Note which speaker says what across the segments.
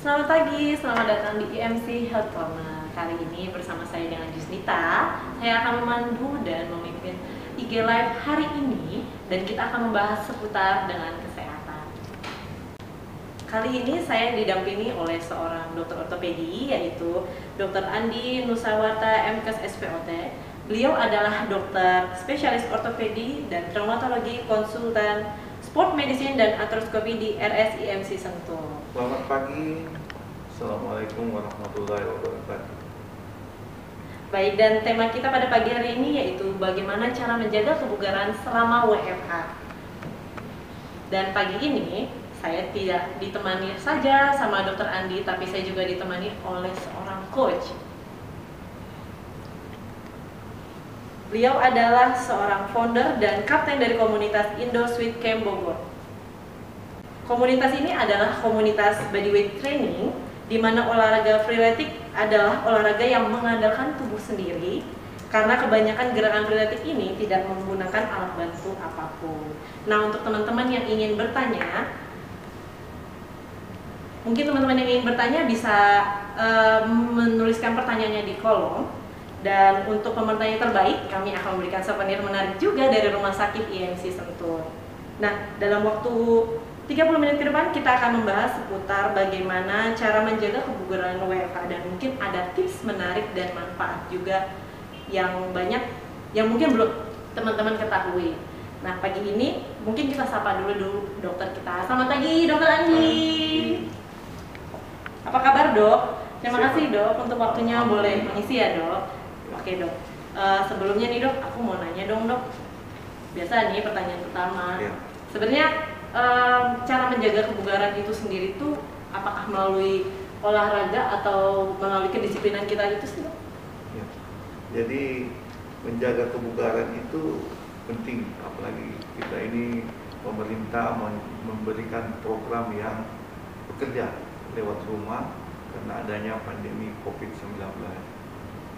Speaker 1: Selamat pagi, selamat datang di IMC Health Corner. Kali ini bersama saya dengan Jusnita, saya akan memandu dan memimpin IG Live hari ini dan kita akan membahas seputar dengan kesehatan. Kali ini saya didampingi oleh seorang dokter ortopedi yaitu Dr. Andi Nusawarta MKes SPOT. Beliau adalah dokter spesialis ortopedi dan traumatologi konsultan sport medicine dan artroskopi di RSIMC Sentul.
Speaker 2: Selamat pagi, Assalamualaikum warahmatullahi wabarakatuh.
Speaker 1: Baik, dan tema kita pada pagi hari ini yaitu bagaimana cara menjaga kebugaran selama WFH. Dan pagi ini saya tidak ditemani saja sama Dr. Andi, tapi saya juga ditemani oleh seorang coach. Beliau adalah seorang founder dan kapten dari komunitas Indo Sweet Camp Bogor. Komunitas ini adalah komunitas bodyweight training, di mana olahraga freeletic adalah olahraga yang mengandalkan tubuh sendiri, karena kebanyakan gerakan freeletic ini tidak menggunakan alat bantu apapun. Nah, untuk teman-teman yang ingin bertanya, mungkin teman-teman yang ingin bertanya bisa menuliskan pertanyaannya di kolom. Dan untuk pemenang yang terbaik, kami akan memberikan souvenir menarik juga dari Rumah Sakit IMC Sentul. Nah, dalam waktu 30 menit ke depan kita akan membahas seputar bagaimana cara menjaga kebugaran WFH dan mungkin ada tips menarik dan manfaat juga yang banyak yang mungkin belum teman-teman ketahui. Nah, pagi ini mungkin kita sapa dulu dokter kita. Selamat pagi, Dokter Andi. Apa kabar, Dok? Terima kasih, Dok, untuk waktunya boleh mengisi ya, Dok. Oke, Dok. Sebelumnya nih, Dok, aku mau nanya dong, Dok. Biasa nih pertanyaan pertama.
Speaker 2: Ya.
Speaker 1: Sebenarnya cara menjaga kebugaran itu sendiri tuh apakah melalui olahraga atau melalui kedisiplinan kita itu sih, Dok?
Speaker 2: Ya. Jadi menjaga kebugaran itu penting, apalagi kita ini pemerintah memberikan program yang bekerja lewat rumah karena adanya pandemi COVID-19.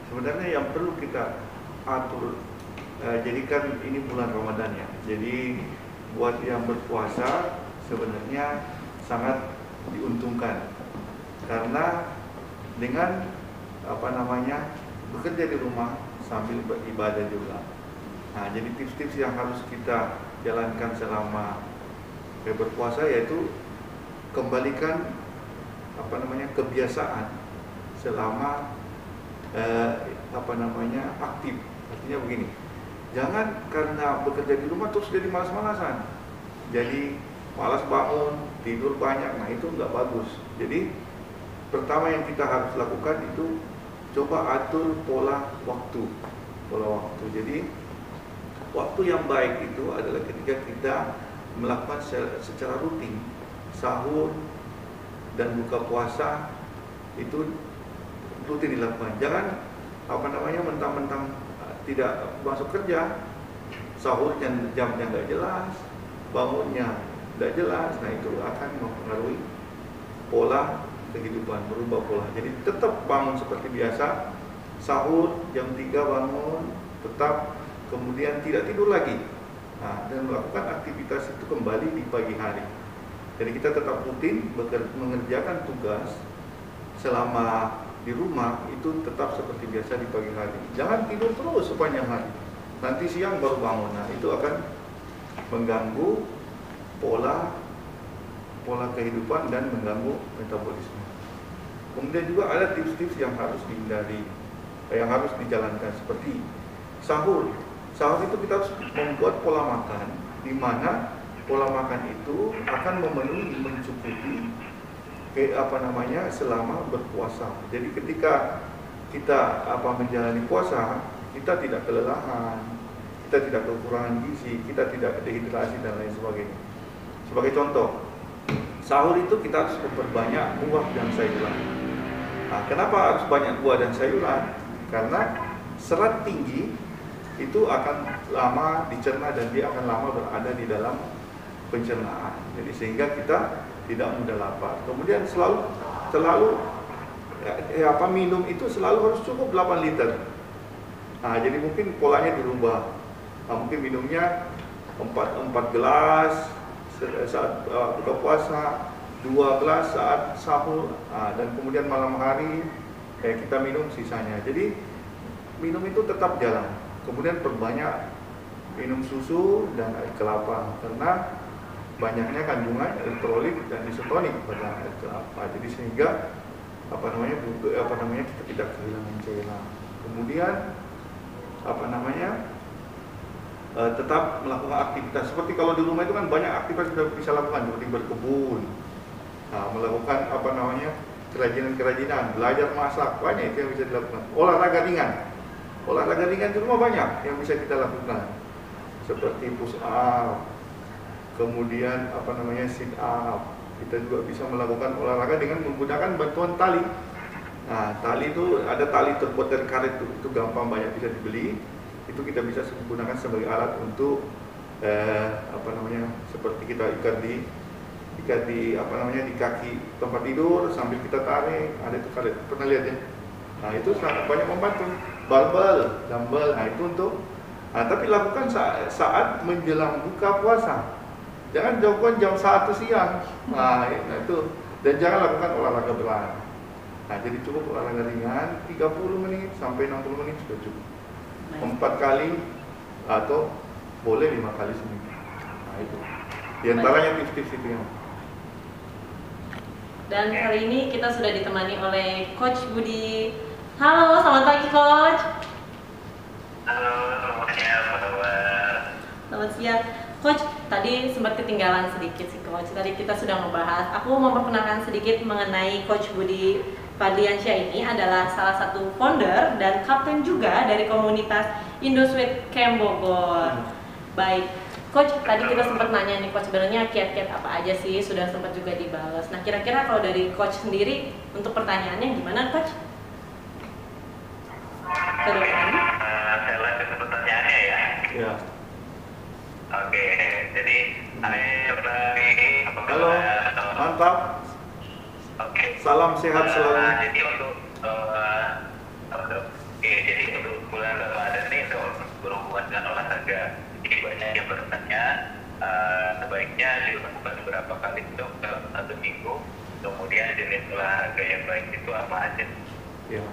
Speaker 2: Sebenarnya yang perlu kita atur, jadikan ini bulan Ramadan ya. Jadi buat yang berpuasa sebenarnya sangat diuntungkan karena dengan bekerja di rumah sambil beribadah juga. Nah, jadi tips-tips yang harus kita jalankan selama berpuasa yaitu kembalikan kebiasaan selama aktif. Artinya begini, jangan karena bekerja di rumah terus jadi malas-malasan, jadi malas bangun, tidur banyak. Nah, itu nggak bagus. Jadi pertama yang kita harus lakukan itu coba atur pola waktu. Jadi waktu yang baik itu adalah ketika kita melakukan secara rutin sahur dan buka puasa itu rutin dilakukan. Jangan mentang-mentang tidak masuk kerja, sahurnya jamnya nggak jelas, bangunnya nggak jelas. Nah, itu akan mempengaruhi pola kehidupan, berubah pola. Jadi tetap bangun seperti biasa, sahur jam 3 bangun, tetap, kemudian tidak tidur lagi. Nah, dan melakukan aktivitas itu kembali di pagi hari. Jadi kita tetap rutin mengerjakan tugas selama di rumah itu tetap seperti biasa di pagi hari. Jangan tidur terus sepanjang hari. Nanti siang baru bangun. Nah, itu akan mengganggu pola kehidupan dan mengganggu metabolisme. Kemudian juga ada tips-tips yang harus dihindari, yang harus dijalankan seperti sahur. Sahur itu kita harus membuat pola makan di mana pola makan itu akan memenuhi, mencukupi selama berpuasa. Jadi ketika kita menjalani puasa, kita tidak kelelahan, kita tidak kekurangan gizi, kita tidak dehidrasi dan lain sebagainya. Sebagai contoh, sahur itu kita harus memperbanyak buah dan sayuran. Nah, kenapa harus banyak buah dan sayuran? Karena serat tinggi itu akan lama dicerna dan dia akan lama berada di dalam pencernaan. Jadi sehingga kita tidak mudah lapar. Kemudian selalu minum itu selalu harus cukup 8 liter. Nah, jadi mungkin polanya dirubah. Nah, mungkin minumnya 4 gelas saat buka puasa, 2 gelas saat sahur, dan kemudian malam hari kita minum sisanya. Jadi minum itu tetap jalan. Kemudian perbanyak minum susu dan air kelapa karena banyaknya kandungan elektrolit dan isotonik pada air kelapa. Jadi sehingga kita tidak kehilangan cairan. Kemudian tetap melakukan aktivitas seperti kalau di rumah itu kan banyak aktivitas kita bisa lakukan seperti berkebun, melakukan kerajinan, belajar masak, banyak itu yang bisa dilakukan. Olahraga ringan di rumah banyak yang bisa kita lakukan seperti push up, kemudian sit up. Kita juga bisa melakukan olahraga dengan menggunakan bantuan tali. Nah, tali itu ada tali terbuat dari karet itu gampang, banyak bisa dibeli. Itu kita bisa gunakan sebagai alat untuk seperti kita ikat di kaki tempat tidur sambil kita tarik, ada itu karet, pernah lihat ya? Nah, itu sangat banyak membantu. Dumbbell, nah itu untuk tapi lakukan saat menjelang buka puasa. Jangan lakukan jam 1 siang. Nah, itu. Dan jangan lakukan olahraga berat. Nah, jadi cukup olahraga ringan 30 menit sampai 60 menit sudah cukup. 4 kali atau boleh 5 kali seminggu. Nah, itu. Di antaranya tips-tips itu yang.
Speaker 1: Dan kali ini kita sudah ditemani oleh Coach Budi. Halo, selamat pagi Coach.
Speaker 3: Halo, selamat siang, Pak.
Speaker 1: Selamat siang. Coach, tadi sempat ketinggalan sedikit sih Coach. Tadi kita sudah membahas, aku memperkenalkan sedikit mengenai Coach Budi Fadliansyah. Ini adalah salah satu founder dan kapten juga dari komunitas Indosweet Camp Bogor. Baik, Coach, tadi kita sempat nanya nih Coach, sebenarnya kiat-kiat apa aja sih, sudah sempat juga dibahas. Nah, kira-kira kalau dari Coach sendiri, untuk pertanyaannya gimana Coach?
Speaker 3: Saya lanjut ke pertanyaannya ya.
Speaker 2: Ya.
Speaker 3: Oke, jadi
Speaker 2: Halo, mantap.
Speaker 3: Oke.
Speaker 2: Salam sehat selalu.
Speaker 3: Jadi untuk bulan Ramadan ini untuk berhubungan dengan olahraga, jadi banyak yang bertanya sebaiknya dilakukan berapa kali untuk dalam 1 minggu, kemudian jenis olahraga yang baik itu apa aja?
Speaker 2: Ya.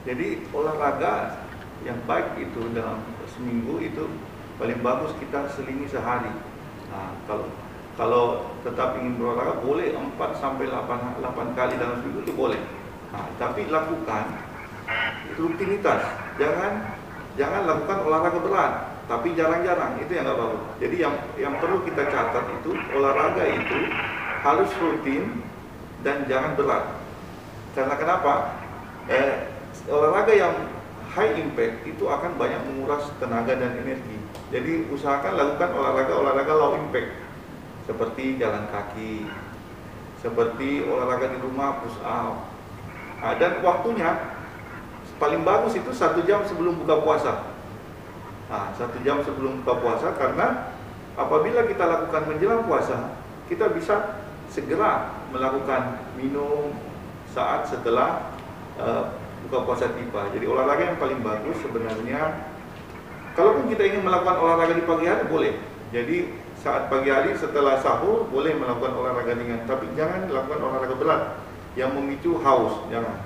Speaker 2: Jadi olahraga yang baik itu dalam seminggu itu paling bagus kita selingi sehari. Nah, kalau tetap ingin berolahraga boleh 4 sampai 8 kali dalam seminggu itu boleh. Nah, tapi lakukan rutinitas. Jangan lakukan olahraga berat, tapi jarang-jarang, itu yang nggak bagus. Jadi yang perlu kita catat itu olahraga itu harus rutin dan jangan berat. Karena kenapa? Olahraga yang high impact itu akan banyak menguras tenaga dan energi. Jadi usahakan lakukan olahraga low impact seperti jalan kaki, seperti olahraga di rumah, push up. Dan waktunya paling bagus itu 1 jam sebelum buka puasa. Nah, 1 jam sebelum buka puasa, karena apabila kita lakukan menjelang puasa, kita bisa segera melakukan minum saat setelah buka puasa tiba. Jadi olahraga yang paling bagus sebenarnya, kalaupun kita ingin melakukan olahraga di pagi hari boleh. Jadi saat pagi hari setelah sahur boleh melakukan olahraga ringan, tapi jangan lakukan olahraga berat yang memicu haus, jangan.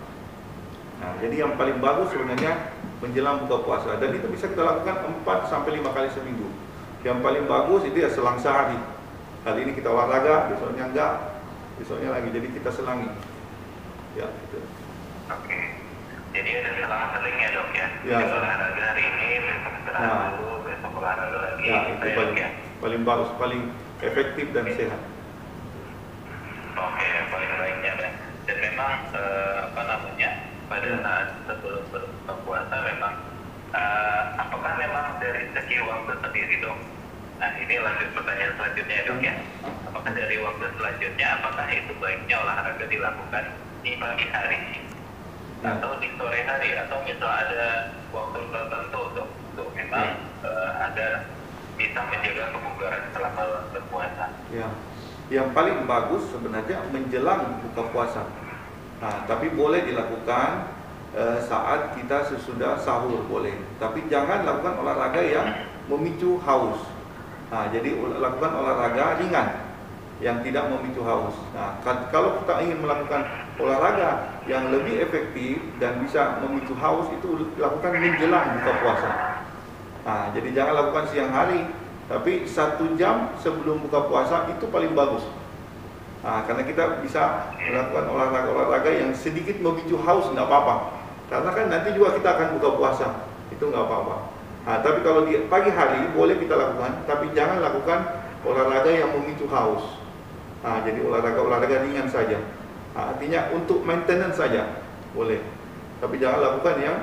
Speaker 2: Nah, jadi yang paling bagus sebenarnya menjelang buka puasa, dan itu bisa kita lakukan 4 sampai 5 kali seminggu. Yang paling bagus itu ya selang sehari. Kali ini kita olahraga, besoknya enggak, besoknya lagi, jadi kita selangi. Ya, gitu.
Speaker 3: Oke. Jadi ada selang-seling ya dok ya?
Speaker 2: Ya.
Speaker 3: Olahraga hari ini, besok istirahat dulu, besok olahraga lagi.
Speaker 2: Ya, itu paling bagus, paling efektif dan sehat.
Speaker 3: Oke, paling baiknya dan memang pada saat sebelum berbuka puasa memang apakah memang dari segi waktu sendiri dok? Nah, ini lanjut pertanyaan selanjutnya dok ya. Apakah dari waktu selanjutnya, apakah itu baiknya olahraga dilakukan di pagi hari atau di sore hari, atau misal ada waktu tertentu untuk memang ada bisa menjaga kebugaran selama berpuasa?
Speaker 2: Ya, yang paling bagus sebenarnya menjelang buka puasa. Nah, tapi boleh dilakukan saat kita sesudah sahur boleh. Tapi jangan lakukan olahraga yang memicu haus. Nah, jadi lakukan olahraga ringan. yang tidak memicu haus. Nah, kalau kita ingin melakukan olahraga yang lebih efektif dan bisa memicu haus, itu lakukan menjelang buka puasa. Nah, jadi jangan lakukan siang hari, tapi 1 jam sebelum buka puasa itu paling bagus. Nah, karena kita bisa melakukan olahraga-olahraga yang sedikit memicu haus, nggak apa-apa. Karena kan nanti juga kita akan buka puasa, itu nggak apa-apa. Nah, tapi kalau di pagi hari boleh kita lakukan, tapi jangan lakukan olahraga yang memicu haus. Nah, jadi olahraga ringan saja. Nah, artinya untuk maintenance saja boleh. Tapi jangan lakukan yang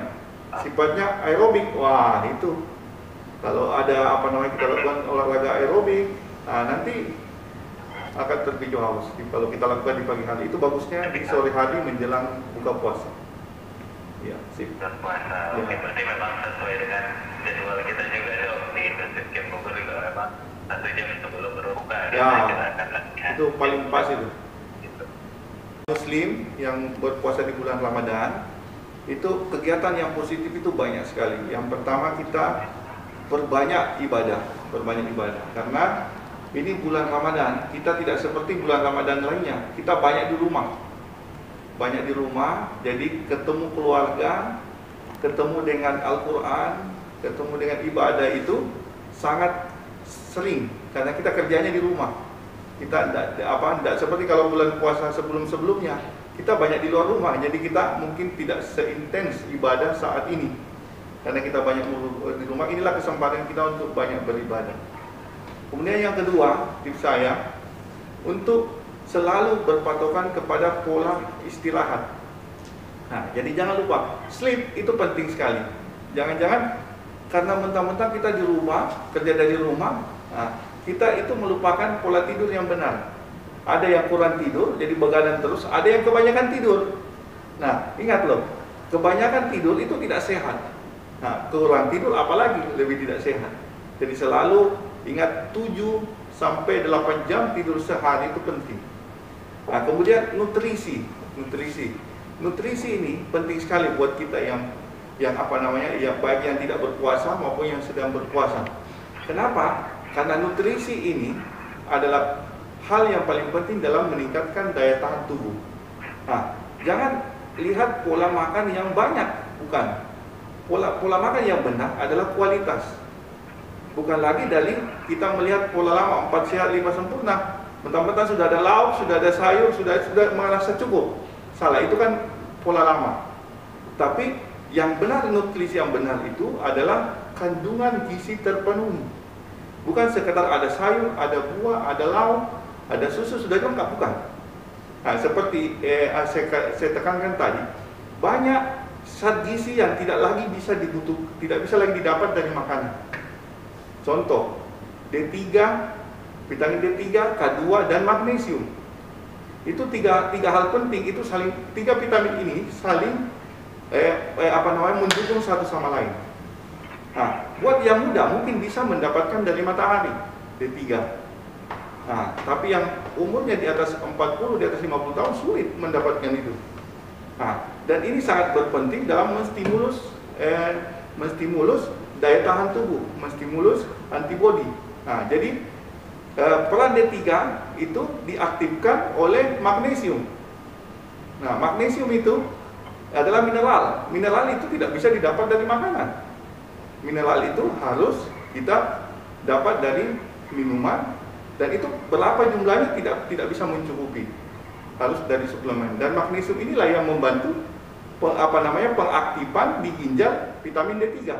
Speaker 2: sifatnya aerobik. Wah, itu kalau ada kita lakukan olahraga aerobik, nah nanti akan terpicu haus. Kalau kita lakukan di pagi hari, itu bagusnya di sore hari menjelang buka puasa. Ya, sip.
Speaker 3: Puasa. Oke, berarti memang sesuai dengan jadwal kita juga dong di Intensive Camp Bogor juga memang 1 jam sebelum berbuka.
Speaker 2: Ya, itu paling pas itu. Muslim yang berpuasa di bulan Ramadan, itu kegiatan yang positif itu banyak sekali. Yang pertama, kita perbanyak ibadah. Karena ini bulan Ramadan, kita tidak seperti bulan Ramadan lainnya. Kita banyak di rumah. Jadi ketemu keluarga, ketemu dengan Al-Quran, ketemu dengan ibadah itu sangat sering. Karena kita kerjanya di rumah. Kita tidak seperti kalau bulan puasa sebelum-sebelumnya. Kita banyak di luar rumah, jadi kita mungkin tidak seintens ibadah saat ini. Karena kita banyak di rumah, inilah kesempatan kita untuk banyak beribadah. Kemudian yang kedua, tips saya, untuk selalu berpatokan kepada pola istirahat. Nah, jadi jangan lupa, sleep itu penting sekali. Jangan-jangan karena mentang-mentang kita di rumah, kerja dari rumah, nah, kita itu melupakan pola tidur yang benar. Ada yang kurang tidur, jadi begadang terus. Ada yang kebanyakan tidur. Nah, ingat loh, kebanyakan tidur itu tidak sehat. Nah, kurang tidur apalagi lebih tidak sehat. Jadi selalu ingat 7 sampai 8 jam tidur sehari itu penting. Nah, kemudian nutrisi ini penting sekali buat kita yang baik yang tidak berpuasa maupun yang sedang berpuasa. Kenapa? Karena nutrisi ini adalah hal yang paling penting dalam meningkatkan daya tahan tubuh. Nah, jangan lihat pola makan yang banyak, bukan. Pola makan yang benar adalah kualitas. Bukan lagi dari kita melihat pola lama 4 sehat 5 sempurna. Mentang-mentang sudah ada lauk, sudah ada sayur, sudah merasa cukup. Salah, itu kan pola lama. Tapi yang benar, nutrisi yang benar itu adalah kandungan gizi terpenuhi. Bukan sekedar ada sayur, ada buah, ada lauk, ada susu, sudah lengkap, bukan. Nah, seperti saya tekankan tadi, banyak zat gizi yang tidak bisa lagi didapat dari makanan. Contoh, D3, vitamin D3, K2 dan magnesium. Itu tiga hal penting, itu tiga vitamin ini saling mendukung satu sama lain. Nah, buat yang muda mungkin bisa mendapatkan dari matahari D3. Nah, tapi yang umurnya di atas 40, di atas 50 tahun sulit mendapatkan itu. Nah, dan ini sangat berpenting dalam menstimulus daya tahan tubuh, menstimulus antibodi. Nah, jadi peran D3 itu diaktifkan oleh magnesium. Nah, magnesium itu adalah mineral. Mineral itu tidak bisa didapat dari makanan. Mineral itu harus kita dapat dari minuman, dan itu berapa jumlahnya tidak bisa mencukupi. Harus dari suplemen. Dan magnesium inilah yang membantu pengaktifan di ginjal vitamin D3.